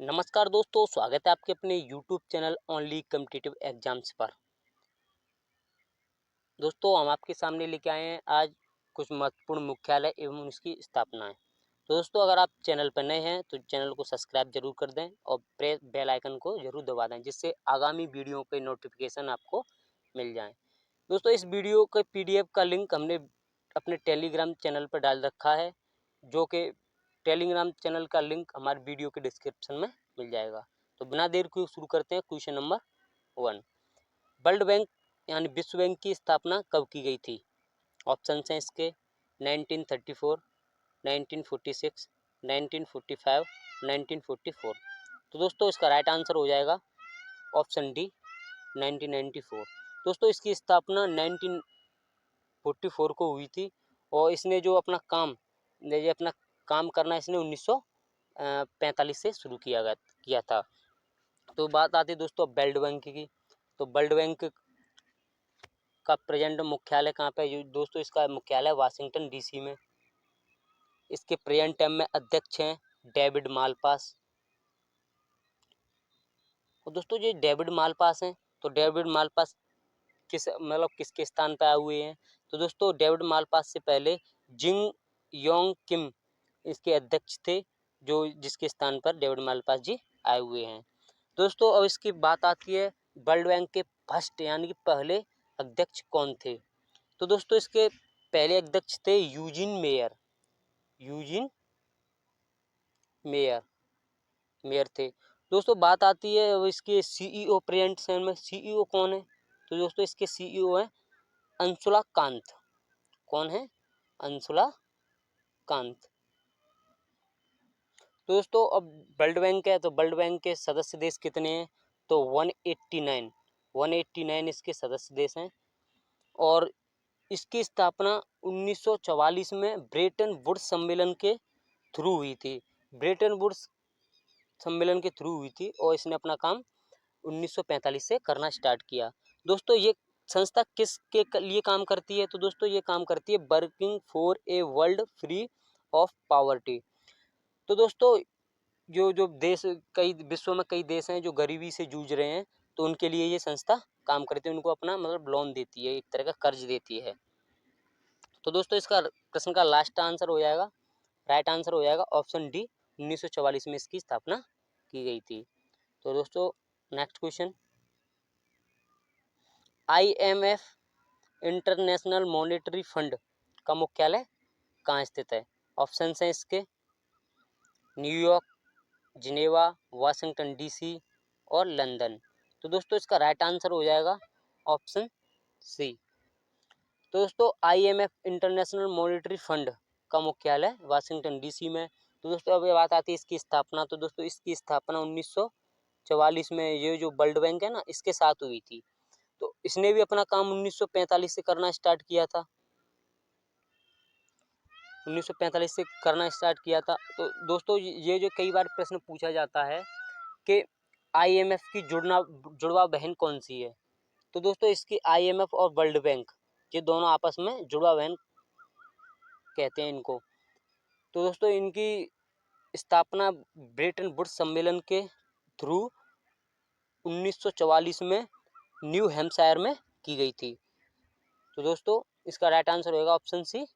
नमस्कार दोस्तों, स्वागत है आपके अपने YouTube channel only competitive exams पर। दोस्तों, हम आपके सामने लेके आए हैं आज कुछ महत्वपूर्ण मुख्यालय एवं उसकी स्थापनाएं। तो दोस्तों, अगर आप चैनल पर नए हैं तो चैनल को सब्सक्राइब जरूर कर दें और प्रेस बेल आइकन को जरूर दबा दें, जिससे आगामी वीडियो के नोटिफिकेशन आपको मिल जाएं। दोस्तों, इस वीडियो के PDF का लिंक हमने अपने टेलीग्राम चैनल पर डाल रखा है, जो कि टेलीग्राम चैनल का लिंक हमारे वीडियो के डिस्क्रिप्शन में मिल जाएगा। तो बिना देर के शुरू करते हैं क्वेश्चन नंबर 1। वर्ल्ड बैंक यानी विश्व बैंक की स्थापना कब की गई थी? ऑप्शन हैं इसके 1934, 1946, 1945, 1944। तो दोस्तों, इसका राइट आंसर हो जाएगा ऑप्शन डी 1994। दोस्तों, इसकी स्थापना 1944 को हुई थी और इसने जो अपना काम करना इसने 1945 से शुरू किया था। तो बात आती है दोस्तों वर्ल्ड बैंक की। तो वर्ल्ड बैंक का प्रेजेंट मुख्यालय कहाँ पे है? दोस्तों, इसका मुख्यालय वाशिंगटन DC में। इसके प्रेजेंट टाइम में अध्यक्ष हैं डेविड मालपास। और दोस्तों, ये डेविड मालपास हैं, तो डेविड मालपास किसके स्थान पर आए हुए हैं? तो दोस्तों, डेविड मालपास से पहले जिंग योंग किम इसके अध्यक्ष थे, जो जिसके स्थान पर डेविड मालपास जी आए हुए हैं। दोस्तों, अब इसकी बात आती है वर्ल्ड बैंक के फर्स्ट यानी कि पहले अध्यक्ष कौन थे? तो दोस्तों, इसके पहले अध्यक्ष थे यूजिन मेयर थे। दोस्तों, बात आती है अब इसके CEO प्रेजेंट में CEO कौन है? तो दोस्तों, इसके CEO हैं अंशुला कांत। कौन है? अंशुला कांत। दोस्तों, अब वर्ल्ड बैंक है, तो वर्ल्ड बैंक के सदस्य देश कितने हैं? तो 189 इसके सदस्य देश हैं। और इसकी स्थापना 1944 में ब्रेटन वुड्स सम्मेलन के थ्रू हुई थी। ब्रेटन वुड्स सम्मेलन के थ्रू हुई थी और इसने अपना काम 1945 से करना स्टार्ट किया। दोस्तों, ये संस्था किसके लिए काम करती है? तो दोस्तों, ये काम करती है working for a world free of poverty. तो दोस्तों, जो देश कई विश्व में कई देश हैं जो गरीबी से जूझ रहे हैं, तो उनके लिए ये संस्था काम करती है, उनको अपना लोन देती है, एक तरह का कर्ज देती है। तो दोस्तों, इसका प्रश्न का लास्ट आंसर हो जाएगा, राइट आंसर हो जाएगा ऑप्शन डी 1944 में इसकी स्थापना की गई थी। तो दोस्तों, next question, IMF international monetary fund का मुख्यालय कहाँ स्थित है? ऑप्शन हैं इसके न्यूयॉर्क, जिनेवा, वाशिंगटन DC और लंदन। तो दोस्तों, इसका राइट आंसर हो जाएगा ऑप्शन सी। तो दोस्तों, IMF इंटरनेशनल मॉनेटरी फंड का मुख्यालय वाशिंगटन DC में। तो दोस्तों, अब ये बात आती है इसकी स्थापना। तो दोस्तों, इसकी स्थापना 1944 में ये जो वर्ल्ड बैंक है ना, इसके साथ हुई थी। तो इसने भी अपना काम 1945 से करना स्टार्ट किया था। 1945 से करना स्टार्ट किया था। तो दोस्तों, ये जो कई बार प्रश्न पूछा जाता है कि IMF की जुड़वा बहन कौन सी है? तो दोस्तों, इसकी IMF और वर्ल्ड बैंक ये दोनों आपस में जुड़वा बहन कहते हैं इनको। तो दोस्तों, इनकी स्थापना ब्रेटन वुड्स सम्मेलन के थ्रू 1944 में न्यू हैम्पशायर में की गई थी। तो दोस्तों, इसका राइट आंसर होगा ऑप्शन सी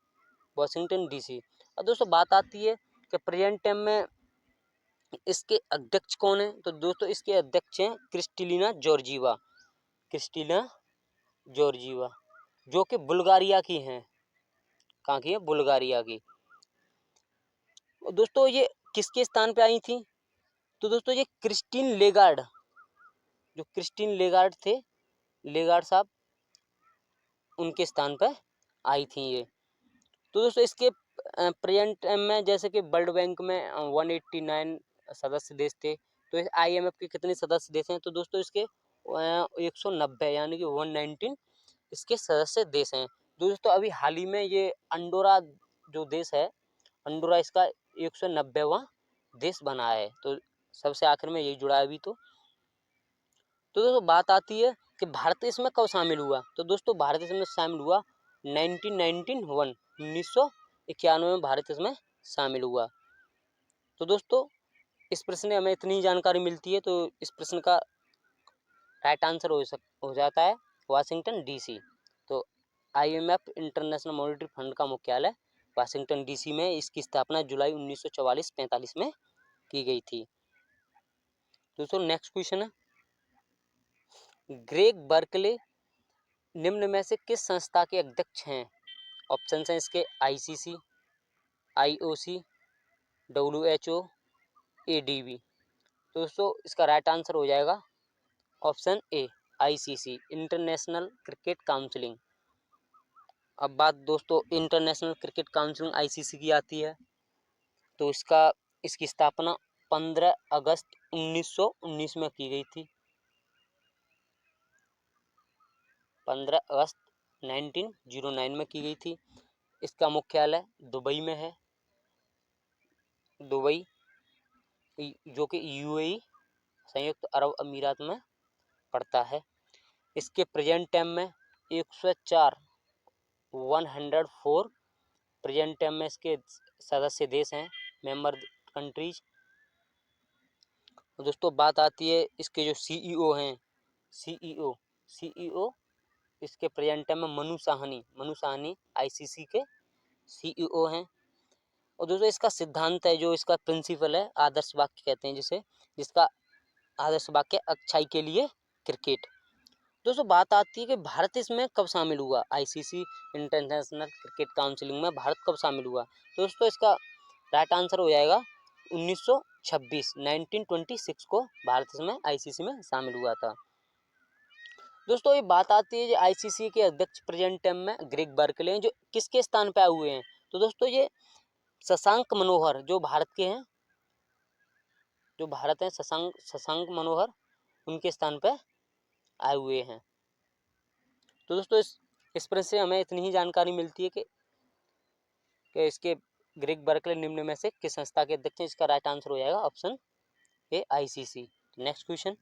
वाशिंगटन DC। और दोस्तों, बात आती है कि प्रेजेंट टाइम में इसके अध्यक्ष कौन है? तो दोस्तों, इसके अध्यक्ष हैं क्रिस्टलिना जॉर्जीवा, जो कि बुल्गारिया की हैं। कहाँ की है? बुल्गारिया की। दोस्तों, ये किसके स्थान पे आई थी? तो दोस्तों, ये क्रिस्टीन लेगार्ड, जो क्रिस्टीन लेगार्ड थे, लेगार्ड साहब, उनके स्थान पर आई थी ये। तो दोस्तों, इसके प्रेजेंट टाइम में जैसे कि वर्ल्ड बैंक में 189 सदस्य देश थे, तो इस IMF के कितने सदस्य देश हैं? तो दोस्तों, इसके 190 यानी कि 119 इसके सदस्य देश हैं। दोस्तों, अभी हाल ही में ये अंडोरा जो देश है, अंडोरा इसका 190वां देश बना है। तो सबसे आखिर में यही जुड़ा है अभी। तो दोस्तों, बात आती है कि भारत इसमें कब शामिल हुआ? तो दोस्तों, भारत इसमें शामिल हुआ 1991 में भारत इसमें शामिल हुआ। तो दोस्तों, इस प्रश्न में हमें इतनी जानकारी मिलती है, तो इस प्रश्न का राइट आंसर हो जाता है वाशिंगटन डीसी। तो IMF इंटरनेशनल मॉनेटरी फंड का मुख्यालय वाशिंगटन डीसी में, इसकी स्थापना जुलाई 1944-45 में की गई थी। दोस्तों नेक्स्ट क्वेश्चन है, ग्रेग बर्कले निम्न में से किस संस्था के अध्यक्ष हैं? ऑप्शन हैं इसके ICC, IOC, WHO, ADB। तो दोस्तों इसका राइट आंसर हो जाएगा option A ICC international cricket counselling. अब बात दोस्तों इंटरनेशनल क्रिकेट काउंसिल ICC की आती है, तो इसकी स्थापना 15 अगस्त 1919 में की गई थी। 15 अगस्त 1909 में की गई थी। इसका मुख्यालय दुबई में है, दुबई जो कि UAE संयुक्त अरब अमीरात में पड़ता है। इसके प्रेजेंट टाइम में 104 प्रेजेंट टाइम में इसके सदस्य देश हैं, मेंबर कंट्रीज। दोस्तों बात आती है इसके जो CEO हैं, CEO इसके प्रेजेंट टाइम में मनु साहनी ICC के CEO हैं। और दोस्तों इसका सिद्धांत है, जो इसका प्रिंसिपल है, आदर्श वाक्य कहते हैं जिसका आदर्श वाक्य अच्छाई के लिए क्रिकेट। दोस्तों बात आती है कि भारत इसमें कब शामिल हुआ, ICC इंटरनेशनल क्रिकेट काउंसिलिंग में भारत कब शामिल हुआ? तो दोस्तों इसका राइट आंसर हो जाएगा 1926 को भारत इसमें ICC में शामिल हुआ था। दोस्तों ये बात आती है जो ICC के अध्यक्ष प्रेजेंट टाइम में ग्रेग बर्कले हैं, जो किसके स्थान पे आए हुए हैं? तो दोस्तों ये शशांक मनोहर जो भारत के हैं, जो भारत हैं, शशांक मनोहर उनके स्थान पे आए हुए हैं। तो दोस्तों इस प्रश्न से हमें इतनी ही जानकारी मिलती है कि इसके ग्रेग बर्कले निम्न में से किस संस्था के अध्यक्ष हैं? इसका राइट आंसर हो जाएगा option A ICC। Next question,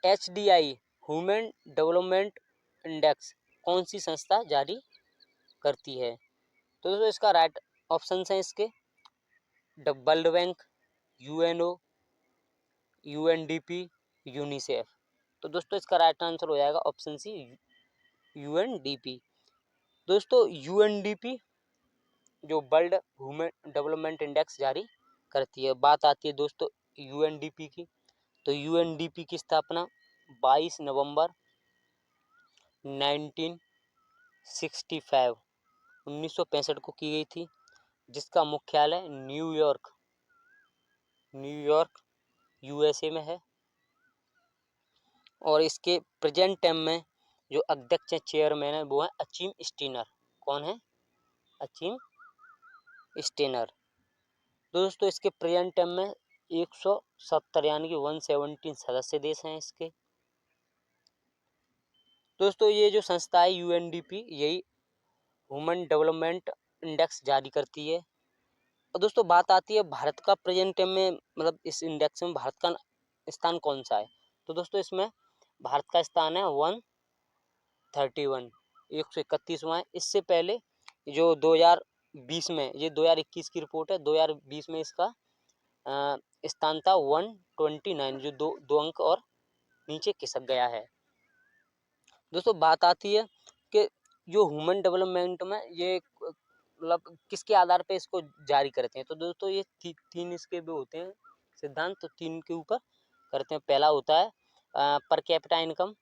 HDI human development index कौन सी संस्था जारी करती है? तो दोस्तों इसका राइट ऑप्शन है इसके world bank, UNO, UNDP, UNICEF. तो दोस्तों इसका राइट आंसर हो जाएगा ऑप्शन सी UNDP। दोस्तों UNDP जो वर्ल्ड ह्यूमन डेवलपमेंट इंडेक्स जारी करती है। बात आती है दोस्तों UNDP की, तो UNDP की स्थापना 22 नवंबर 1965 को की गई थी, जिसका मुख्यालय न्यूयॉर्क USA में है। और इसके प्रेजेंट टाइम में जो अध्यक्ष है, चेयरमैन है, वो है अचीम स्टीनर। कौन है? अचीम स्टीनर। दोस्तों इसके प्रेजेंट टाइम में 170 यानी कि 117 सदस्य देश हैं इसके। दोस्तों ये जो संस्था है UNDP यही ह्यूमन डेवलपमेंट इंडेक्स जारी करती है। और दोस्तों बात आती है भारत का प्रेजेंट टाइम में, मतलब इस इंडेक्स में भारत का स्थान कौन सा है? तो दोस्तों इसमें भारत का स्थान है 131, 131वां है। इससे पहले जो 2020 में, ये 2021 की रिपोर्ट है, 2020 में इसका स्थान था 129, जो दो अंक और नीचे खिसक गया है। दोस्तों बात आती है कि जो ह्यूमन डेवलपमेंट में ये मतलब किसके आधार पे इसको जारी करते हैं? तो दोस्तों ये तीन इसके भी होते हैं सिद्धांत, तो तीन के ऊपर करते हैं। पहला होता है पर कैपिटा इनकम,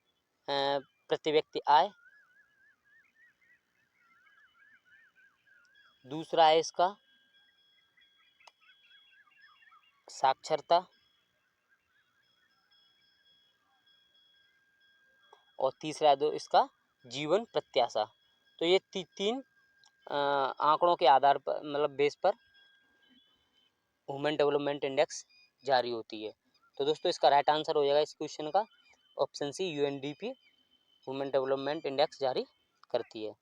प्रति व्यक्ति आय। दूसरा है इसका साक्षरता, और तीसरा है इसका जीवन प्रत्याशा। तो ये तीन आंकड़ों के आधार पर, मतलब बेस पर ह्यूमन डेवलपमेंट इंडेक्स जारी होती है। तो दोस्तों इसका राइट आंसर हो जाएगा इस क्वेश्चन का option C UNDP human development index जारी करती है।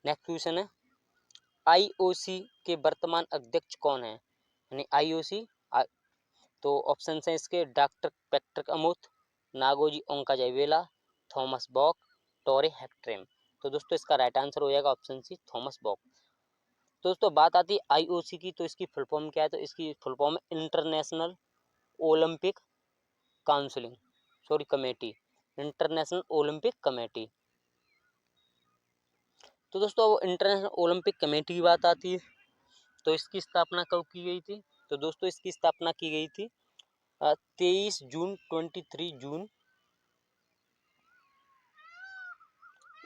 नेक्स्ट क्वेश्चन है, IOC के वर्तमान अध्यक्ष कौन है? यानी IOC तो ऑप्शन है इसके डॉक्टर पैट्रिक अमुथ, नागोजी ओंकाजाइवेला, थॉमस बॉक, टोरे हेक्ट्रेम। तो दोस्तों इसका राइट आंसर हो जाएगा ऑप्शन सी थॉमस बॉक। दोस्तों बात आती है आईओसी की, तो इसकी फुल फॉर्म क्या है? तो इसकी फुल फॉर्म है international Olympic counselling sorry committee, international Olympic committee. तो दोस्तों इंटरनेशनल ओलंपिक कमेटी की बात आती है, तो इसकी स्थापना कब की गई थी? तो दोस्तों इसकी स्थापना की गई थी 23 जून 23 जून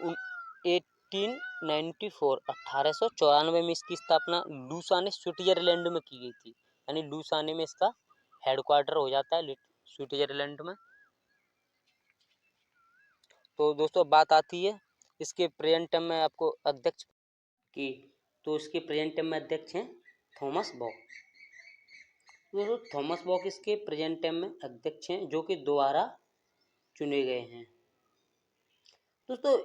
1894 1894 में इसकी स्थापना लूसाने स्विट्जरलैंड में की गई थी। यानी लूसाने में इसका हेडक्वार्टर हो जाता है स्विट्जरलैंड में। तो दोस्तों बात आती है इसके प्रेजेंट टाइम में आपको अध्यक्ष की, तो इसके प्रेजेंट टाइम में अध्यक्ष हैं थॉमस बॉक। दोस्तों थॉमस बॉक इसके प्रेजेंट टाइम में अध्यक्ष हैं, जो कि दोबारा चुने गए हैं। दोस्तों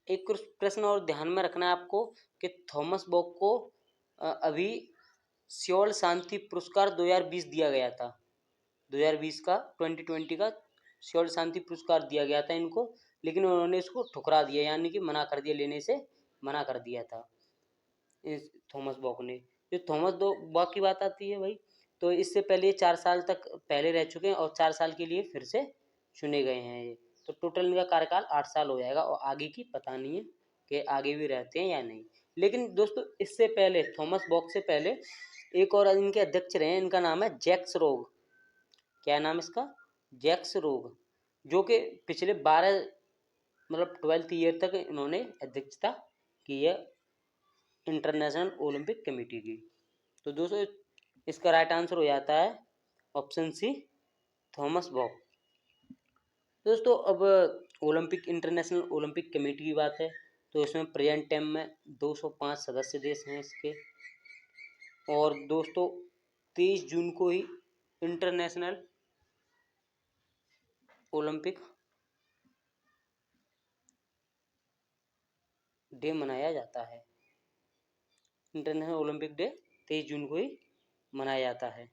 एक कुछ प्रश्न और ध्यान में रखना है आपको कि थॉमस बॉक को अभी सियोल शांति पुरस्कार 2020 दिया गया था। 2020 का 2020 का सियोल शांति पुरस्कार दिया गया था इनको, लेकिन उन्होंने इसको ठुकरा दिया, यानी कि मना कर दिया, लेने से मना कर दिया था इस थॉमस बॉक ने। जो थॉमस बॉक की बात आती है भाई, तो इससे पहले 4 साल तक पहले रह चुके हैं और 4 साल के लिए फिर से चुने गए हैं ये। तो टोटल इनका कार्यकाल 8 साल हो जाएगा और आगे की पता नहीं है कि आगे भी रहते हैं या नहीं। लेकिन दोस्तों इससे पहले थॉमस बॉक से पहले एक और इनके अध्यक्ष रहे हैं, इनका नाम है जैक्स रोग। क्या नाम इसका? जैक्स रोग, जो कि पिछले 12 मतलब 12th ईयर तक इन्होंने अध्यक्षता की है इंटरनेशनल ओलंपिक कमेटी की। तो दोस्तों इसका राइट आंसर हो जाता है ऑप्शन सी, थॉमस बॉक। दोस्तों अब ओलंपिक इंटरनेशनल ओलंपिक कमेटी की बात है, तो इसमें प्रेजेंट टाइम में 205 सदस्य देश हैं इसके। और दोस्तों 23 जून को ही इंटरनेशनल ओलंपिक डे मनाया जाता है। इंटरनेशनल ओलंपिक डे 23 जून को ही मनाया जाता है।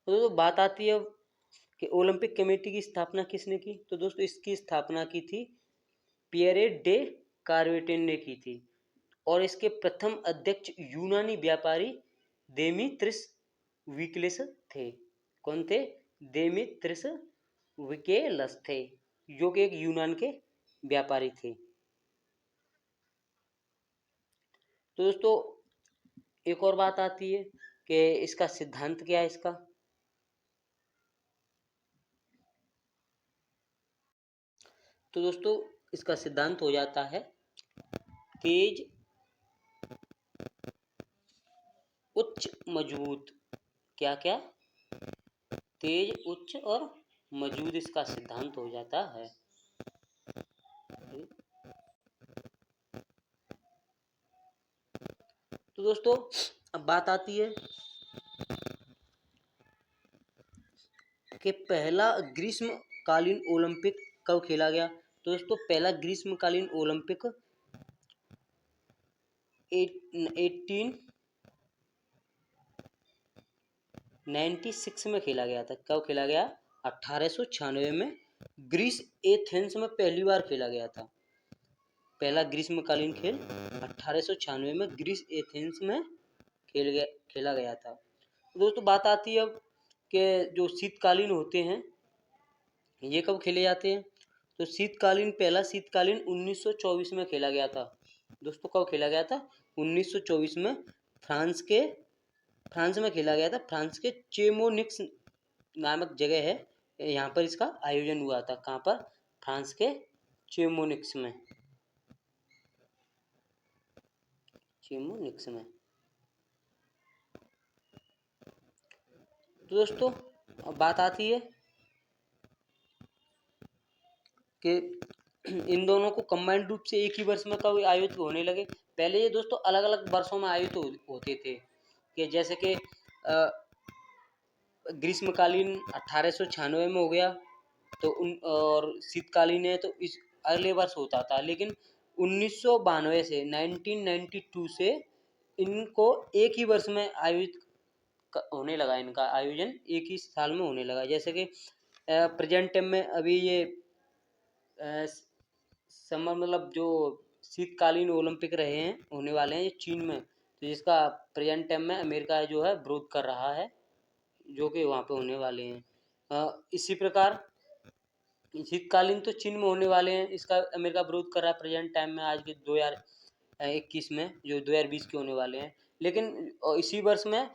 तो दोस्तों बात आती है कि ओलंपिक कमेटी की स्थापना किसने की? तो दोस्तों इसकी स्थापना की थी पियरे डे कार्वेटिन ने की थी। और इसके प्रथम अध्यक्ष यूनानी व्यापारी देमीत्रिस विक्लेस थे। कौन थे? देमीत्रिस विकेलस थे, जो कि एक यूनान के व्यापारी थे। तो दोस्तों एक और बात आती है कि इसका सिद्धांत क्या है इसका? तो दोस्तों इसका सिद्धांत हो जाता है तेज उच्च मजबूत। क्या क्या? तेज उच्च और मजबूत, इसका सिद्धांत हो जाता है। तो दोस्तों अब बात आती है कि पहला ग्रीष्मकालीन ओलंपिक कब खेला गया? तो दोस्तों पहला ग्रीष्मकालीन ओलंपिक 1896 में खेला गया था। कब खेला गया? 1896 में ग्रीस एथेंस में पहली बार खेला गया था। पहला ग्रीष्मकालीन खेल 1896 में ग्रीस एथेंस में खेला गया था। तो दोस्तों बात आती है अब कि जो शीतकालीन होते हैं ये कब खेले जाते हैं? तो शीतकालीन पहला शीतकालीन 1924 में खेला गया था। दोस्तों कब खेला गया था? 1924 में फ्रांस में खेला गया था। फ्रांस के चेमोनिक्स नामक जगह है, यहाँ पर इसका आयोजन हुआ था। कहाँ पर? फ्रांस के चेमोनिक्स में। तो दोस्तों अब बात आती है कि इन दोनों को कंबाइंड रूप से एक ही वर्ष में कब आयोजित होने लगे? पहले ये दोस्तों अलग अलग वर्षों में आयोजित होते थे, कि जैसे कि ग्रीष्मकालीन 1896 में हो गया, तो और शीतकालीन है तो इस अगले वर्ष होता था। लेकिन 1992 से 1992 से इनको एक ही वर्ष में आयोजित होने लगा। इनका आयोजन एक ही साल में होने लगा। जैसे कि प्रेजेंट टाइम में अभी ये समर मतलब जो शीतकालीन ओलंपिक रहे हैं, होने वाले हैं ये चीन में, तो जिसका प्रेजेंट टाइम में अमेरिका जो है विरोध कर रहा है, जो कि वहाँ पे होने वाले हैं। इसी प्रकार शीतकालीन तो चीन में होने वाले हैं, इसका अमेरिका विरोध कर रहा है प्रेजेंट टाइम में, आज के 2021 में, जो 2020 के होने वाले हैं। लेकिन इसी वर्ष में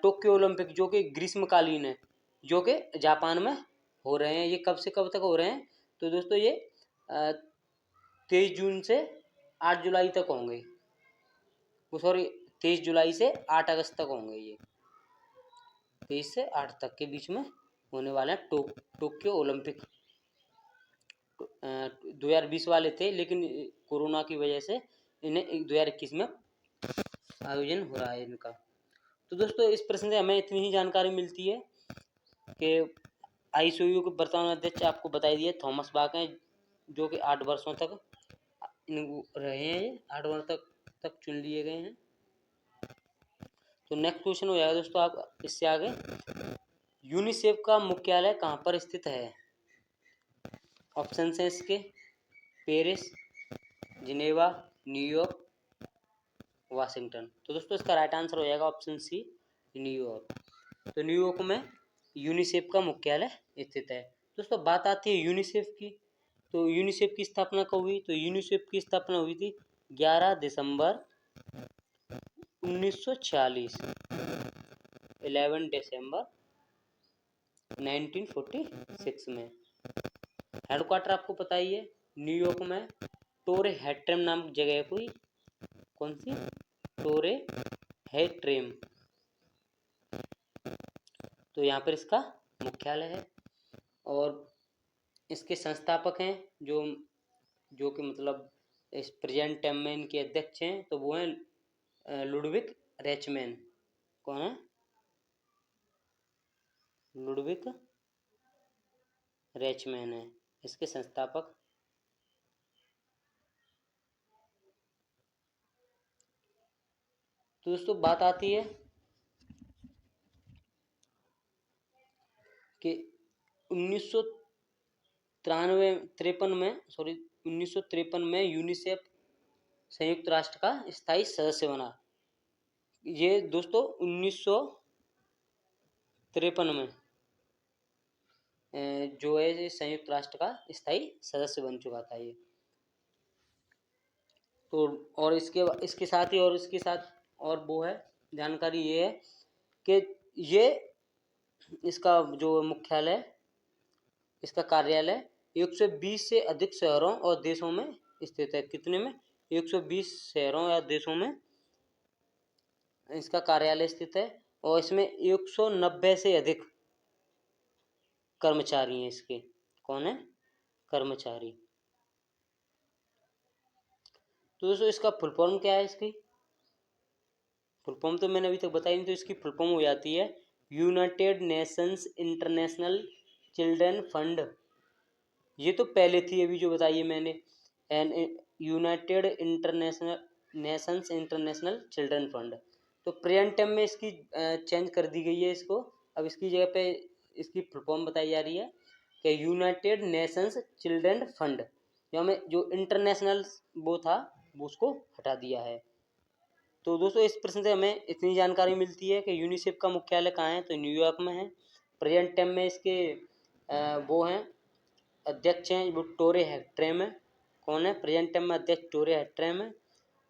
टोक्यो ओलंपिक जो कि ग्रीष्मकालीन है, जो कि जापान में हो रहे हैं। ये कब से कब तक हो रहे हैं? तो दोस्तों ये 23 जून से 8 जुलाई तक होंगे, सॉरी 23 जुलाई से 8 अगस्त तक होंगे। ये 23 से 8 तक के बीच में होने वाले हैं टोक्यो ओलंपिक। 2020 वाले थे, लेकिन कोरोना की वजह से इन्हें 2021 में आयोजन हो रहा है इनका। तो दोस्तों इस प्रश्न से हमें इतनी ही जानकारी मिलती है कि ICU के वर्तमान अध्यक्ष आपको बताई दिए थॉमस बाक हैं, जो कि 8 वर्षों तक रहे हैं, ये 8 वर्ष तक चुन लिए गए हैं। तो नेक्स्ट क्वेश्चन हो जाएगा दोस्तों आप इससे आगे, यूनिसेफ का मुख्यालय कहाँ पर स्थित है? ऑप्शन है इसके, पेरिस, जिनेवा, न्यूयॉर्क, वाशिंगटन। तो दोस्तों इसका राइट आंसर हो जाएगा ऑप्शन सी, न्यूयॉर्क। तो न्यूयॉर्क में यूनिसेफ का मुख्यालय स्थित है। दोस्तों बात आती है यूनिसेफ की, तो यूनिसेफ की स्थापना कब हुई? तो यूनिसेफ की स्थापना हुई थी 11 दिसंबर 1946, 11 दिसंबर 1946 में। हेडक्वार्टर आपको पता ही है न्यूयॉर्क में टोरे हैट्रेम नामक जगह कोई, कौन सी? टोरे हैट्रेम, तो यहाँ पर इसका मुख्यालय है। और इसके संस्थापक हैं जो कि मतलब इस प्रेजेंट टाइम में इनके अध्यक्ष हैं, तो वो हैं लुडविक रेचमैन। कौन है? लुडविक रेचमैन है इसके संस्थापक। तो दोस्तों बात आती है कि 1953 में यूनिसेफ संयुक्त राष्ट्र का स्थायी सदस्य बना। ये दोस्तों 1953 में जो है ये संयुक्त राष्ट्र का स्थायी सदस्य बन चुका था ये। तो और इसके साथ ही और इसके साथ और वो है जानकारी ये है कि ये इसका जो मुख्यालय, इसका कार्यालय 120 से अधिक शहरों और देशों में स्थित है। कितने में? 120 शहरों या देशों में इसका कार्यालय स्थित है, और इसमें 190 से अधिक कर्मचारी हैं इसके। कौन है? कर्मचारी। तो दोस्तों इसका फुल फॉर्म क्या है? इसकी फुल फॉर्म तो मैंने अभी तक बताई नहीं, तो इसकी फुल फॉर्म हो जाती है United Nations International Children Fund. ये तो पहले थी अभी जो बताई है मैंने, an United Nations International Children Fund. तो प्रेजेंट टाइम में इसकी चेंज कर दी गई है इसको। अब इसकी जगह पे इसकी फुल फॉर्म बताई जा रही है कि यूनाइटेड नेशंस चिल्ड्रन फंड। जो इंटरनेशनल वो था वो उसको हटा दिया है। तो दोस्तों इस प्रश्न से हमें इतनी जानकारी मिलती है कि यूनिसेफ का मुख्यालय कहाँ है? तो न्यूयॉर्क में है। प्रेजेंट टाइम में इसके वो हैं अध्यक्ष हैं वो टोरे हैट्रेम है। कौन है? प्रेजेंट टाइम में अध्यक्ष टोरे हैट्रेम है।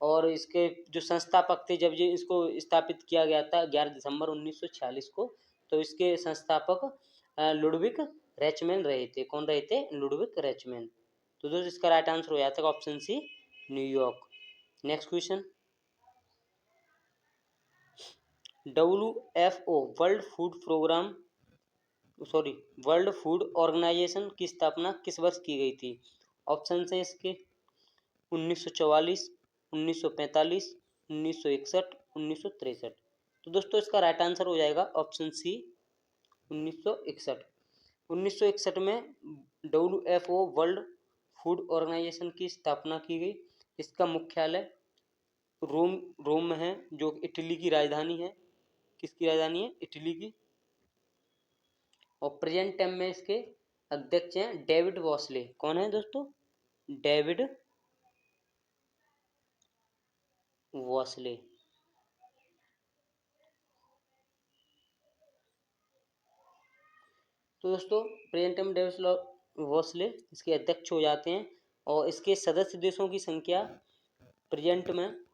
और इसके जो संस्थापक थे, जब ये इसको स्थापित किया गया था 11 दिसंबर 1946 को, तो इसके संस्थापक लुडविक रेचमैन रहे थे। कौन रहे थे? Ludwig Reichmann. तो दोस्तों इसका राइट आंसर हो जाता है option C, New York. Next question, WFO world food organisation की स्थापना किस वर्ष की गई थी? ऑप्शन है इसके 1944, 1945, 1961, 1963। तो दोस्तों इसका राइट आंसर हो जाएगा ऑप्शन सी, 1961। 1961 में WFO वर्ल्ड फूड ऑर्गेनाइजेशन की स्थापना की गई। इसका मुख्यालय रोम में है, जो इटली की राजधानी है। किसकी राजधानी है? इटली की। और प्रेजेंट टाइम में इसके अध्यक्ष हैं डेविड वॉसले। कौन है दोस्तों? डेविड वॉसले। तो दोस्तों प्रेजेंटम डेविस वॉसले इसके अध्यक्ष हो जाते हैं और इसके सदस्य देशों की संख्या प्रेजेंट में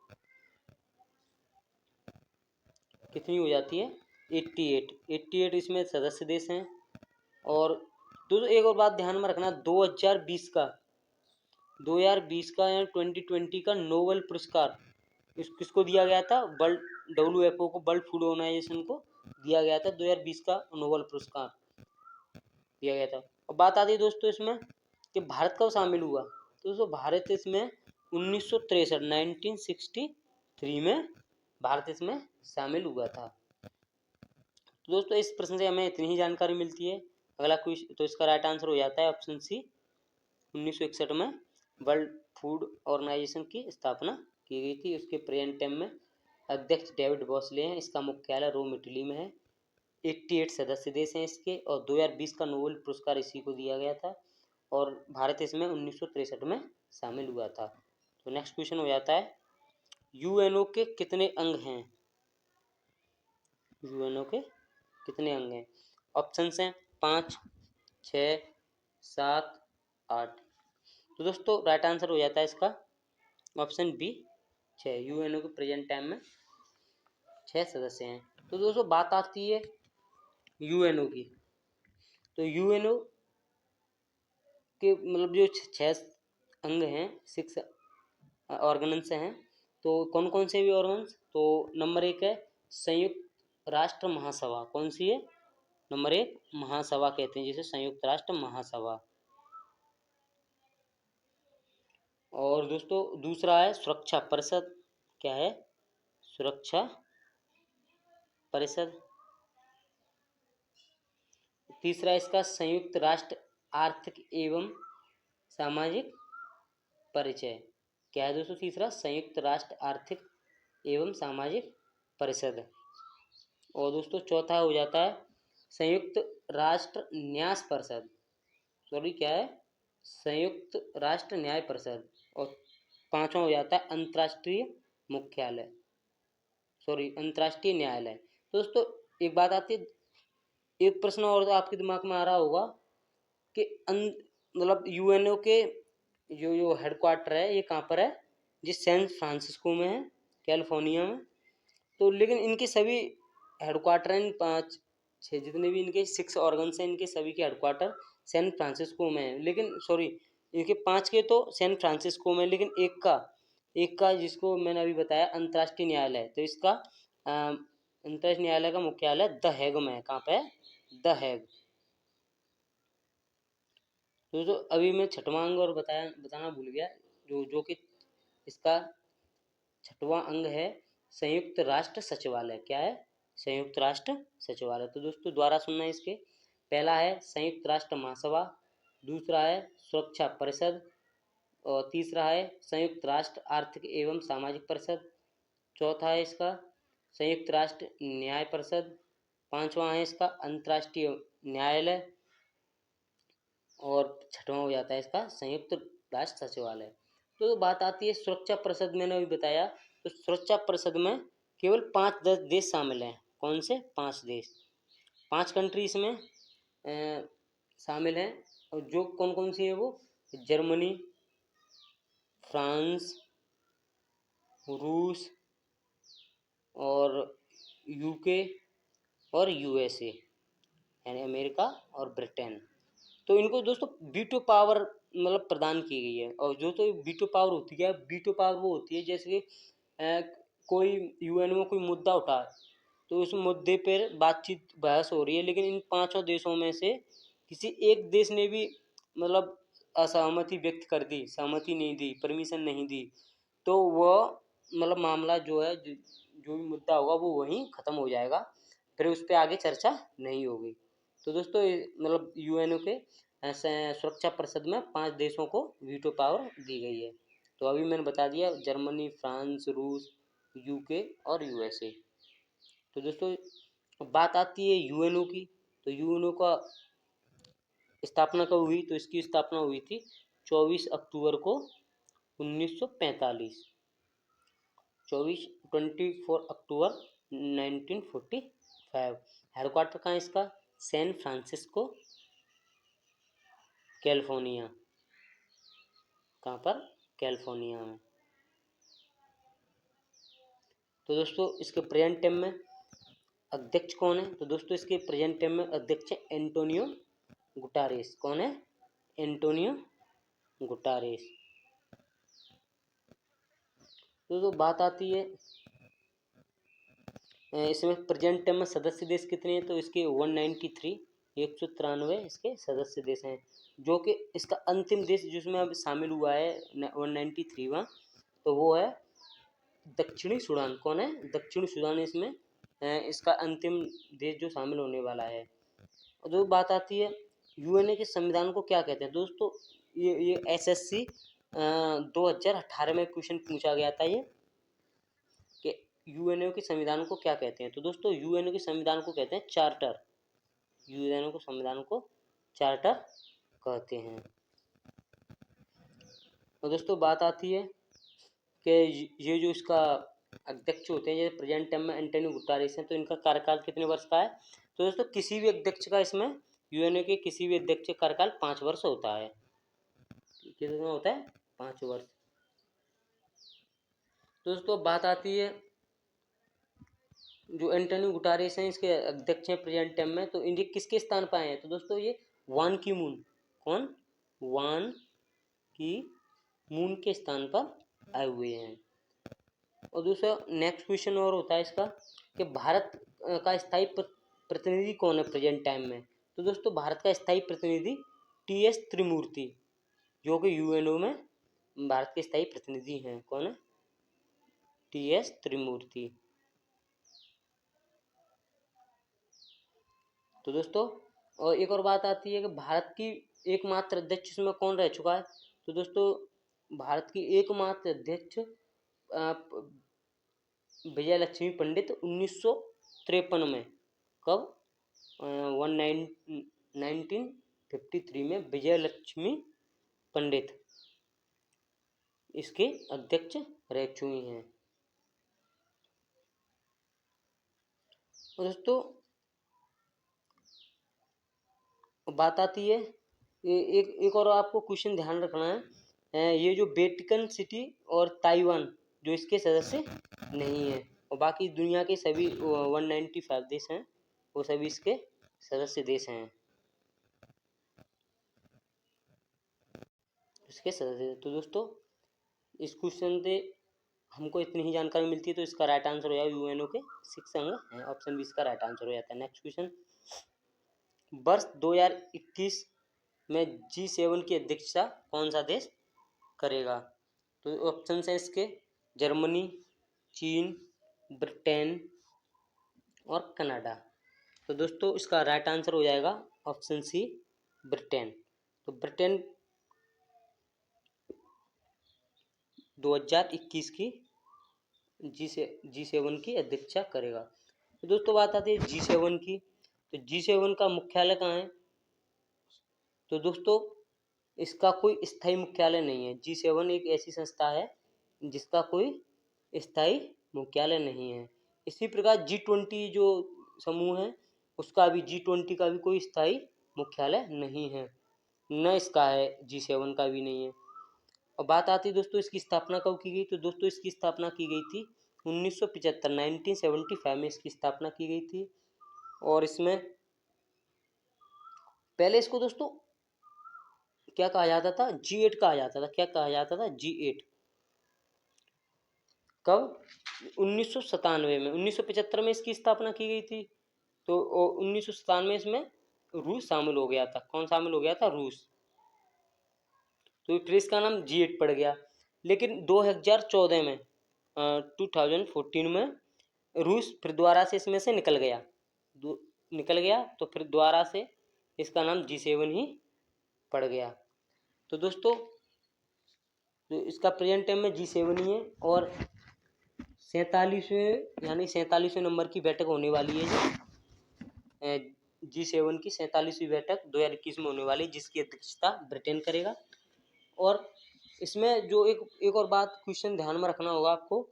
कितनी हो जाती है? 88 इसमें सदस्य देश हैं। और दोस्तों एक और बात ध्यान में रखना, 2020 का या 2020 का नोबेल पुरस्कार किसको दिया गया था? WHO को, वर्ल्ड फूड ऑर्गेनाइजेशन को दिया गया था 2020 का नोबेल पुरस्कार दिया गया था। और बात आती है दोस्तों इसमें कि भारत कब शामिल हुआ। तो दोस्तों भारत इसमें 1963 में भारत इसमें शामिल हुआ था। तो दोस्तों इस प्रश्न से हमें इतनी ही जानकारी मिलती है। अगला क्वेश्चन, तो इसका राइट आंसर हो जाता है ऑप्शन सी, 1961 में वर्ल्ड फूड ऑर्गेनाइजेशन की स्थापना की गई थी। उसके प्रेजेंट टाइम में अध्यक्ष डेविड वॉसले हैं। इसका मुख्यालय रोम इटली में है। 88 सदस्य देश हैं इसके और 2020 का नोबेल पुरस्कार इसी को दिया गया था और भारत इसमें 1963 में शामिल हुआ था। तो नेक्स्ट क्वेश्चन हो जाता है, यूएनओ के कितने अंग हैं? यूएनओ के कितने अंग हैं? ऑप्शंस हैं 5, 6, 7, 8। तो दोस्तों राइट आंसर हो जाता है इसका ऑप्शन बी, 6। यूएनओ के प्रेजेंट टाइम में 6 सदस्य हैं। तो दोस्तों बात आती है यूएनओ की। तो यूएनओ के मतलब जो 6 अंग हैं, 6 ऑर्गेन्स हैं। तो कौन कौन से भी ऑर्गन्स? तो नंबर 1 है संयुक्त राष्ट्र महासभा। कौन सी है? नंबर 1 महासभा कहते हैं जिसे, संयुक्त राष्ट्र महासभा। और दोस्तों दूसरा है सुरक्षा परिषद। क्या है? सुरक्षा परिषद। तीसरा इसका संयुक्त राष्ट्र आर्थिक एवं सामाजिक परिचय। क्या है दोस्तों तीसरा? संयुक्त राष्ट्र आर्थिक एवं सामाजिक परिषद। और दोस्तों चौथा हो जाता है संयुक्त राष्ट्र न्याय परिषद। सॉरी क्या है? संयुक्त राष्ट्र न्याय परिषद। और पांचवा हो जाता है अंतर्राष्ट्रीय मुख्यालय, सॉरी अंतर्राष्ट्रीय न्यायालय। तो दोस्तों एक बात आती है, एक प्रश्न और आपके दिमाग में आ रहा होगा कि मतलब यूएनओ के जो हेडक्वार्टर है ये कहाँ पर है? जिस सैन फ्रांसिस्को में है, कैलिफोर्निया में। तो लेकिन इनके सभी हेडक्वार्टर हैं, 5, 6 जितने भी इनके 6 ऑर्गन्स हैं, इनके सभी के हेडक्वार्टर सैन फ्रांसिस्को में है। लेकिन सॉरी इनके 5 के तो सैन फ्रांसिस्को में, लेकिन एक का जिसको मैंने अभी बताया अंतर्राष्ट्रीय न्यायालय, तो इसका अंतर्राष्ट्रीय न्यायालय का मुख्यालय द हेग में है। कहाँ पे है? The Hague. तो अभी मैं छठवां अंग और बताना भूल गया, जो कि इसका छठवां अंग है संयुक्त राष्ट्र सचिवालय। क्या है? संयुक्त राष्ट्र सचिवालय। तो दोस्तों द्वारा सुनना है इसके। पहला है संयुक्त राष्ट्र महासभा, दूसरा है सुरक्षा परिषद, और तीसरा है संयुक्त राष्ट्र आर्थिक एवं सामाजिक परिषद, चौथा है इसका संयुक्त राष्ट्र न्याय परिषद, पांचवा है इसका अंतर्राष्ट्रीय न्यायालय, और छठवां हो जाता है इसका संयुक्त राष्ट्र सचिवालय। तो बात आती है सुरक्षा परिषद, मैंने अभी बताया। तो सुरक्षा परिषद में केवल 5 देश शामिल हैं। कौन से? 5 देश, 5 कंट्री इसमें शामिल हैं। और जो कौन कौन सी है वो? जर्मनी, फ्रांस, रूस और यूके और यूएसए यानी अमेरिका और ब्रिटेन। तो इनको दोस्तों वीटो पावर मतलब प्रदान की गई है। और जो तो वीटो पावर होती है, वीटो पावर वो होती है जैसे कि कोई यूएन में कोई मुद्दा उठा, तो उस मुद्दे पर बातचीत बहस हो रही है, लेकिन इन 5 देशों में से किसी एक देश ने भी मतलब असहमति व्यक्त कर दी, सहमति नहीं दी, परमिशन नहीं दी, तो वह मतलब मामला जो है, जो भी मुद्दा होगा वो वहीं ख़त्म हो जाएगा, फिर उस पर आगे चर्चा नहीं होगी। तो दोस्तों मतलब यूएनओ के सुरक्षा परिषद में 5 देशों को वीटो पावर दी गई है। तो अभी मैंने बता दिया जर्मनी, फ्रांस, रूस, यूके और यूएसए। तो दोस्तों बात आती है यूएनओ की। तो यूएनओ का स्थापना कब हुई? तो इसकी स्थापना हुई थी 24 अक्टूबर को 1945। 24 अक्टूबर 1945। हेडक्वार्टर कहाँ है इसका? San Francisco, California. कहाँ पर? कैलिफोर्निया में। तो दोस्तों इसके प्रेजेंट टाइम में अध्यक्ष कौन है? तो दोस्तों इसके प्रेजेंट टाइम में अध्यक्ष है एंटोनियो गुटारेस। कौन है? एंटोनियो गुटारेस। तो बात आती है इसमें प्रेजेंट टाइम में सदस्य देश कितने हैं? तो इसके 193, 193 इसके सदस्य देश हैं। जो कि इसका अंतिम देश जिसमें अब शामिल हुआ है 193वां, तो वो है दक्षिणी सूडान। कौन है? दक्षिणी सूडान इसमें इसका अंतिम देश जो शामिल होने वाला है। और जो बात आती है यूएनए के संविधान को क्या कहते हैं? दोस्तों ये एसएससी 2018 में क्वेश्चन पूछा गया था ये कि यूएनए के संविधान को क्या कहते हैं। तो दोस्तों यूएनए के संविधान को कहते हैं चार्टर। यूएनए को संविधान को चार्टर कहते हैं। और दोस्तों बात आती है कि ये जो इसका अध्यक्ष होते हैं, जैसे प्रेजेंट टाइम में एंटोनियो गुटारेस हैं, तो इनका कार्यकाल कितने वर्ष का है? तो दोस्तों किसी भी अध्यक्ष का इसमें यूएनए के किसी भी अध्यक्ष का कार्यकाल 5 वर्ष होता है। कितना होता है? 5 वर्ष। दोस्तों बात आती है जो एंटोनियो गुटारेस हैं इसके अध्यक्ष हैं प्रेजेंट टाइम में, तो इनके किसके स्थान पर आए हैं? तो दोस्तों ये वान की मून। कौन? वान की मून के स्थान पर आए हुए हैं। और दूसरा नेक्स्ट क्वेश्चन और होता है इसका कि भारत का स्थायी प्रतिनिधि कौन है प्रेजेंट टाइम में? तो दोस्तों भारत का स्थायी प्रतिनिधि टीएस त्रिमूर्ति, जो कि यूएनओ में भारत के स्थायी प्रतिनिधि हैं। कौन है? टीएस त्रिमूर्ति। तो दोस्तों और एक और बात आती है कि भारत की एकमात्र अध्यक्ष इसमें कौन रह चुका है? तो दोस्तों भारत की एकमात्र अध्यक्ष विजय लक्ष्मी पंडित 1953 में। कब? 1953 में विजय लक्ष्मी पंडित इसके अध्यक्ष रह चुकी हैं। दोस्तों बात आती है एक और आपको क्वेश्चन ध्यान रखना है, ये जो वेटिकन सिटी और ताइवान जो इसके सदस्य नहीं है, और बाकी दुनिया के सभी 195 देश हैं वो सभी इसके सदस्य देश हैं। इसके सदस्य। तो दोस्तों इस क्वेश्चन से हमको इतनी ही जानकारी मिलती है, तो इसका राइट आंसर हो जाएगा यूएनओ के 6 अंग हैं। ऑप्शन बी इसका राइट आंसर हो जाता है। नेक्स्ट क्वेश्चन, वर्ष 2021 में G7 की अध्यक्षता कौन सा देश करेगा? तो ऑप्शन है इसके जर्मनी, चीन, ब्रिटेन और कनाडा। तो दोस्तों इसका राइट आंसर हो जाएगा ऑप्शन सी ब्रिटेन। तो ब्रिटेन 2021 की G7 की अध्यक्षता करेगा। तो दोस्तों बात आती है G7 की, तो G7 का मुख्यालय कहाँ है? तो दोस्तों इसका कोई स्थायी मुख्यालय नहीं है। G7 एक ऐसी संस्था है जिसका कोई स्थायी मुख्यालय नहीं है। इसी प्रकार G20 जो समूह है उसका भी G20 का भी कोई स्थायी मुख्यालय नहीं है, न इसका है, G7 का भी नहीं है। और बात आती है दोस्तों इसकी स्थापना कब की गई? तो दोस्तों इसकी स्थापना की गई थी 1975 में इसकी स्थापना की गई थी। और इसमें पहले इसको दोस्तों क्या कहा जाता था? G8 कहा जाता था। क्या कहा जाता था? G8। कब? 1997 में। 1975 में इसकी स्थापना की गई थी, तो 1997 इसमें रूस शामिल हो गया था। कौन शामिल हो गया था? रूस। तो फिर इसका नाम G8 पड़ गया। लेकिन 2014 में 2014 में रूस फिर दोबारा से इसमें से निकल गया, तो फिर दोबारा से इसका नाम G7 ही पड़ गया। तो दोस्तों तो इसका प्रेजेंट टाइम में G7 ही है। और 47वें नंबर की बैठक होने वाली है G7 की 47वीं बैठक 2021 में होने वाली है, जिसकी अध्यक्षता ब्रिटेन करेगा। और इसमें जो एक और बात क्वेश्चन ध्यान में रखना होगा आपको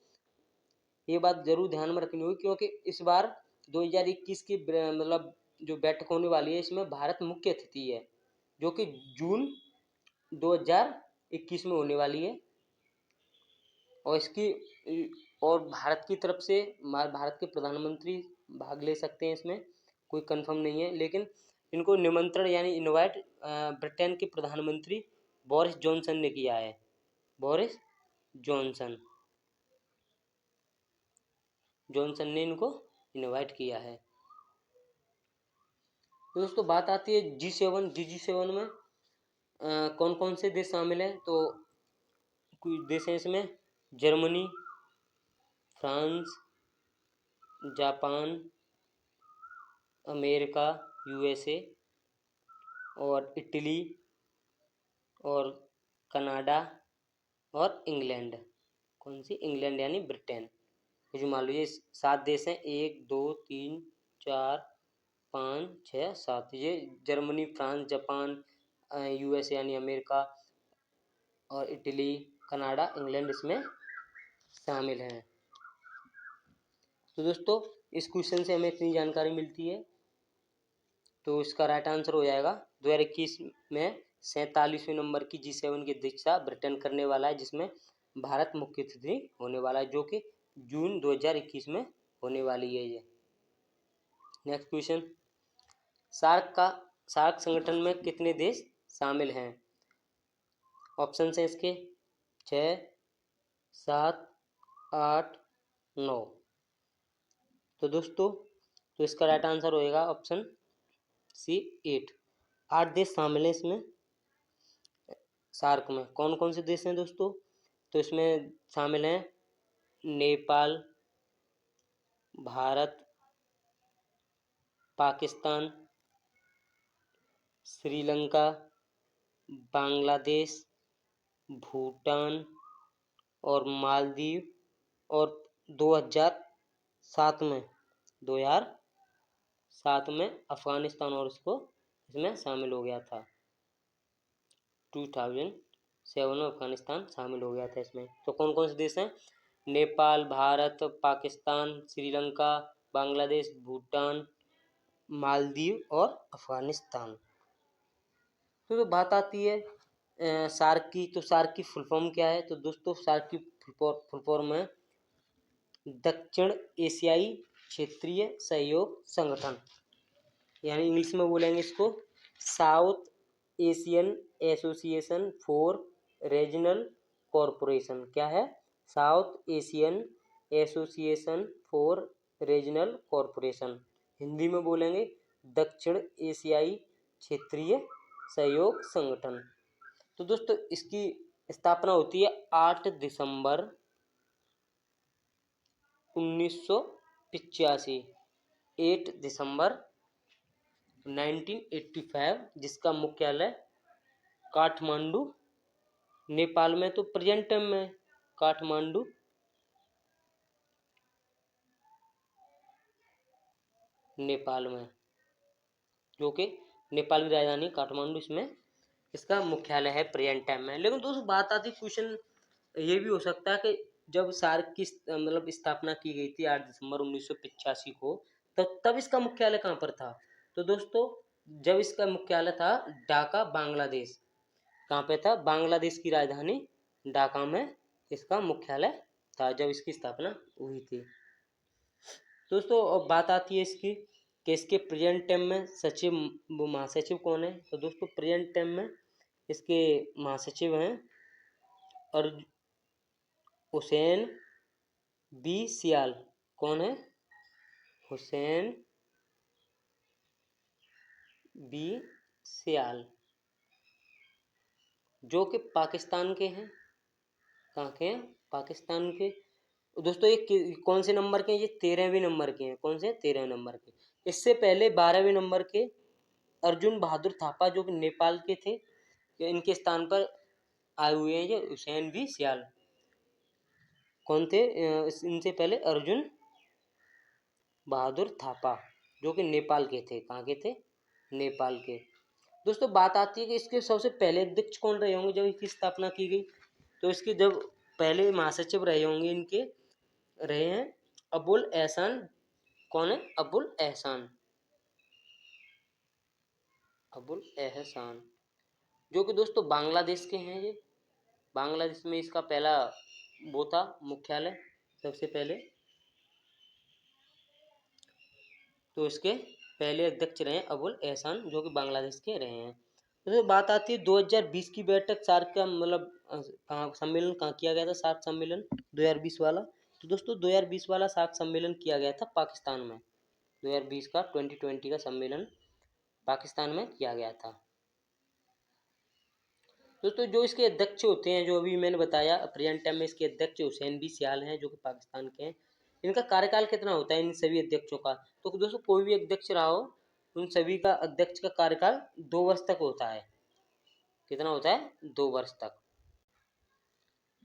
ये बात जरूर ध्यान में रखनी होगी, क्योंकि इस बार 2021 की मतलब जो बैठक होने वाली है इसमें भारत मुख्य अतिथि है, जो कि जून 2021 में होने वाली है। और भारत की तरफ से भारत के प्रधानमंत्री भाग ले सकते हैं इसमें, कोई कंफर्म नहीं है, लेकिन इनको निमंत्रण यानी इनवाइट ब्रिटेन के प्रधानमंत्री बोरिस जॉनसन ने किया है। बोरिस जॉनसन ने इनको इनवाइट किया है। तो दोस्तों बात आती है G7 में कौन कौन से देश शामिल हैं। तो कुछ देश हैं इसमें, Germany, France, Japan, America USA और इटली और कनाडा और इंग्लैंड। कौन सी? इंग्लैंड यानी ब्रिटेन। जो मान लीजिए 7 देश हैं, 1 2 3 4 5 6 7। ये जर्मनी, फ्रांस, जापान, USA यानी अमेरिका और इटली, कनाडा, इंग्लैंड इसमें शामिल हैं। तो दोस्तों इस क्वेश्चन से हमें इतनी जानकारी मिलती है, तो इसका राइट आंसर हो जाएगा 2021 में 47वें नंबर की G7 की अध्यक्षता ब्रिटेन करने वाला है, जिसमें भारत मुख्य अतिथि होने वाला है, जो कि जून 2021 में होने वाली है ये। नेक्स्ट क्वेश्चन, सार्क संगठन में कितने देश शामिल हैं? ऑप्शन है इसके 6 7 8 9। तो दोस्तों तो इसका राइट आंसर होएगा ऑप्शन सी 8 देश शामिल हैं इसमें। सार्क में कौन कौन से देश हैं दोस्तों? तो इसमें शामिल हैं नेपाल, भारत, पाकिस्तान, श्रीलंका, बांग्लादेश, भूटान और मालदीव। और 2007 में अफगानिस्तान और इसको इसमें शामिल हो गया था। 2007 में अफगानिस्तान शामिल हो गया था इसमें। तो कौन कौन से देश हैं? नेपाल, भारत, पाकिस्तान, श्रीलंका, बांग्लादेश, भूटान, मालदीव और अफगानिस्तान। तो बात आती है सार्क की। तो सार्क की फुल फॉर्म क्या है? तो दोस्तों सार्क की फुल फॉर्म है दक्षिण एशियाई क्षेत्रीय सहयोग संगठन, यानी इंग्लिश में बोलेंगे इसको south Asian association for regional corporation. क्या है? South Asian association for regional corporation. Hindi में बोलेंगे दक्षिण एशियाई क्षेत्रीय सहयोग संगठन। तो दोस्तों इसकी स्थापना होती है 8 दिसंबर 1985, 8 दिसंबर 1985, जिसका मुख्यालय काठमांडू नेपाल में। तो प्रेजेंट टाइम में काठमांडू नेपाल में, जो कि नेपाल की राजधानी काठमांडू इसमें इसका मुख्यालय है प्रेजेंट टाइम में। लेकिन दोस्तों बात आती क्वेश्चन ये भी हो सकता है कि जब सार्क की मतलब स्थापना की गई थी 8 दिसंबर 1985 को, तब इसका मुख्यालय कहाँ पर था? तो दोस्तों जब इसका मुख्यालय था ढाका बांग्लादेश। कहाँ पे था? बांग्लादेश की राजधानी ढाका में इसका मुख्यालय था जब इसकी स्थापना हुई थी। दोस्तों अब बात आती है इसकी कि इसके प्रेजेंट टाइम में सचिव महासचिव कौन है? तो दोस्तों प्रेजेंट टाइम में इसके महासचिव हैं और हुसैन बी सियाल। कौन है? हुसैन बी सियाल, जो कि पाकिस्तान के हैं। कहाँ के हैं? पाकिस्तान के। दोस्तों ये कौन से नंबर के हैं? ये 13वें नंबर के हैं। कौन से? 13वें नंबर के। इससे पहले 12वें नंबर के अर्जुन बहादुर थापा, जो कि नेपाल के थे, इनके स्थान पर आए हुए हैं ये हुसैन बी सियाल। कौन थे? इनसे पहले अर्जुन बहादुर थापा, जो कि नेपाल के थे। कहाँ के थे? नेपाल के। दोस्तों बात आती है कि इसके सबसे पहले अध्यक्ष कौन रहे होंगे जब इसकी स्थापना की गई? तो इसके जब पहले महासचिव रहे होंगे इनके रहे हैं अबुल एहसान कौन है? अबुल एहसान, अबुल एहसान, जो कि दोस्तों बांग्लादेश के हैं। ये बांग्लादेश में इसका पहला वो था मुख्यालय सबसे पहले, तो इसके पहले अध्यक्ष रहे अबुल एहसान, जो कि बांग्लादेश के रहे हैं। तो बात आती है 2020 की बैठक सार्क का, मतलब कहाँ सम्मेलन कहाँ किया गया था? सार्क सम्मेलन 2020 वाला। तो दोस्तों 2020 वाला सार्क सम्मेलन किया गया था पाकिस्तान में। 2020 का 2020 का सम्मेलन पाकिस्तान में किया गया था। दोस्तों जो इसके अध्यक्ष होते हैं, जो अभी मैंने बताया, प्रेजेंट टाइम में इसके अध्यक्ष हुसैन बी सियाल हैं, जो कि पाकिस्तान के हैं। इनका कार्यकाल कितना होता है इन सभी अध्यक्षों का? तो दोस्तों कोई भी अध्यक्ष रहा हो, उन सभी का अध्यक्ष का कार्यकाल 2 वर्ष तक होता है। कितना होता है? 2 वर्ष तक।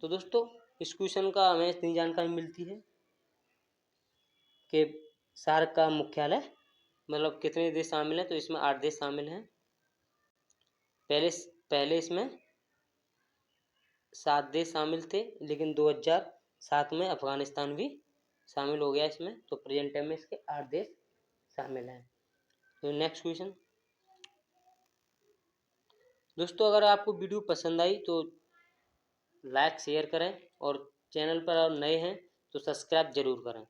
तो दोस्तों इस क्वेश्चन का हमें इतनी जानकारी मिलती है कि सार्क का मुख्यालय, मतलब कितने देश शामिल हैं? तो इसमें 8 देश शामिल हैं। पहले इसमें 7 देश शामिल थे, लेकिन 2007 में अफगानिस्तान भी शामिल हो गया इसमें। तो प्रेजेंट टाइम में इसके 8 देश शामिल हैं। तो नेक्स्ट क्वेश्चन दोस्तों, अगर आपको वीडियो पसंद आई तो लाइक शेयर करें, और चैनल पर आप नए हैं तो सब्सक्राइब जरूर करें।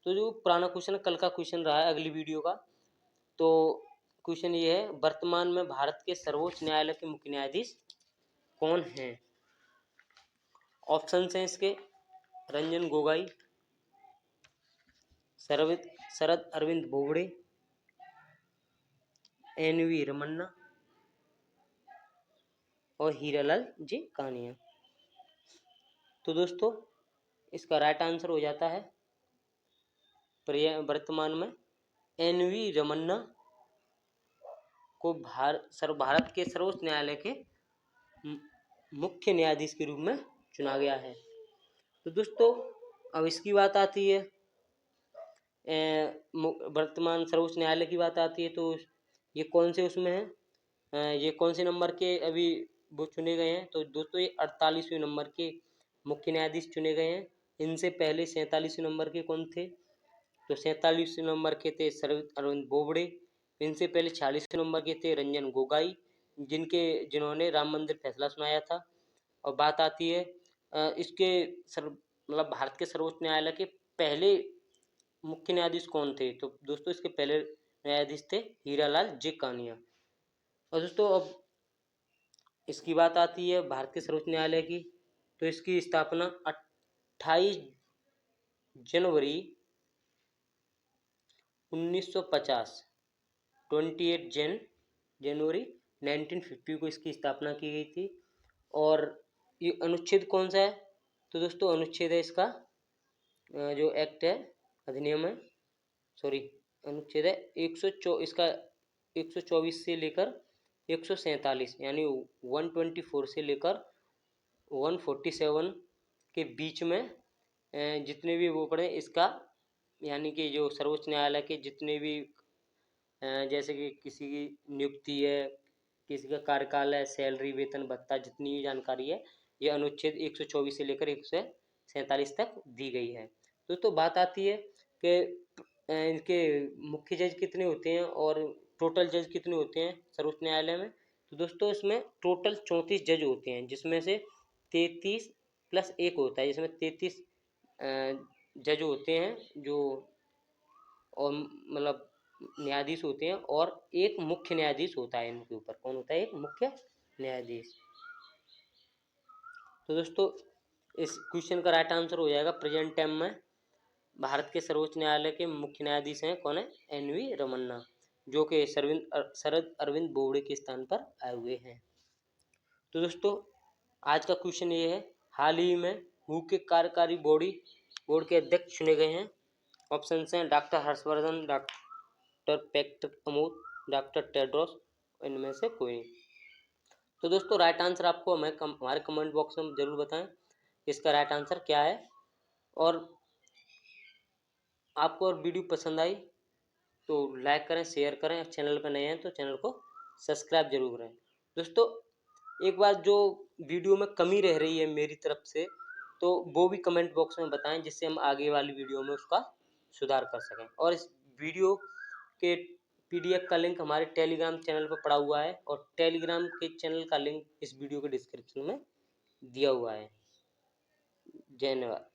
तो जो पुराना क्वेश्चन, कल का क्वेश्चन रहा है अगली वीडियो का, तो क्वेश्चन ये है, वर्तमान में भारत के सर्वोच्च न्यायालय के मुख्य न्यायाधीश कौन हैं? ऑप्शन हैं इसके, रंजन गोगोई, शरद अरविंद बोबड़े, एन.वी. रमन्ना और हीरालाल जी कानिया। तो दोस्तों इसका राइट आंसर हो जाता है वर्तमान में एन.वी. रमन्ना को भारत के सर्वोच्च न्यायालय के मुख्य न्यायाधीश के रूप में चुना गया है। तो दोस्तों अब इसकी बात आती है, वर्तमान सर्वोच्च न्यायालय की बात आती है, तो ये कौन से उसमें है, ये कौन से नंबर के अभी वो चुने गए हैं? तो दोस्तों ये 48वें नंबर के मुख्य न्यायाधीश चुने गए हैं। इनसे पहले 47वें नंबर के कौन थे? तो 47वें नंबर के थे शरद अरविंद बोबड़े। इनसे पहले 46वें नंबर के थे रंजन गोगोई, जिन्होंने राम मंदिर फैसला सुनाया था। और बात आती है इसके मतलब भारत के सर्वोच्च न्यायालय के पहले मुख्य न्यायाधीश कौन थे? तो दोस्तों इसके पहले न्यायाधीश थे हीरालाल जी कानिया। और दोस्तों अब इसकी बात आती है भारत के सर्वोच्च न्यायालय की, तो इसकी स्थापना 28 जनवरी 1950, 28 जनवरी 1950 को इसकी स्थापना की गई थी। और ये अनुच्छेद कौन सा है? तो दोस्तों अनुच्छेद है इसका, जो एक्ट है, अधिनियम है, सॉरी अनुच्छेद है इसका 124 से लेकर 147, यानी 124 से लेकर 147 के बीच में जितने भी वो पड़े इसका, यानी कि जो सर्वोच्च न्यायालय के जितने भी जैसे कि किसी की नियुक्ति है, किसी का कार्यकाल है, सैलरी, वेतन, भत्ता, जितनी भी जानकारी है, ये अनुच्छेद 124 से लेकर 147 तक दी गई है। दोस्तों बात आती है कि इनके मुख्य जज कितने होते हैं और टोटल जज कितने होते हैं सर्वोच्च न्यायालय में? तो दोस्तों इसमें टोटल 34 जज होते हैं, जिसमें से 33 + 1 होता है, जिसमें 33 जज होते हैं जो, और मतलब न्यायाधीश होते हैं, और एक मुख्य न्यायाधीश होता है इनके ऊपर। कौन होता है? एक मुख्य न्यायाधीश। तो दोस्तों इस क्वेश्चन का राइट आंसर हो जाएगा, प्रेजेंट टाइम में भारत के सर्वोच्च न्यायालय के मुख्य न्यायाधीश हैं कौन है? एन.वी. रमन्ना, जो कि शरद अरविंद बोबड़े के स्थान पर आए हुए हैं। तो दोस्तों आज का क्वेश्चन ये है, हाल ही में हू के कार्यकारी बोर्ड के अध्यक्ष चुने गए हैं। ऑप्शन हैं doctor Harshvardhan, doctor Patrick Amoth, doctor Tedros, इनमें से कोई नहीं। तो दोस्तों राइट आंसर आपको हमारे कमेंट बॉक्स में जरूर बताएं इसका राइट आंसर क्या है। और आपको और वीडियो पसंद आई तो लाइक करें, शेयर करें, और चैनल पर नए हैं तो चैनल को सब्सक्राइब जरूर करें। दोस्तों एक बात जो वीडियो में कमी रह रही है मेरी तरफ से, तो वो भी कमेंट बॉक्स में बताएं, जिससे हम आगे वाली वीडियो में उसका सुधार कर सकें। और इस वीडियो के पीडीएफ का लिंक हमारे टेलीग्राम चैनल पर पड़ा हुआ है, और टेलीग्राम के चैनल का लिंक इस वीडियो के डिस्क्रिप्शन में दिया हुआ है। धन्यवाद।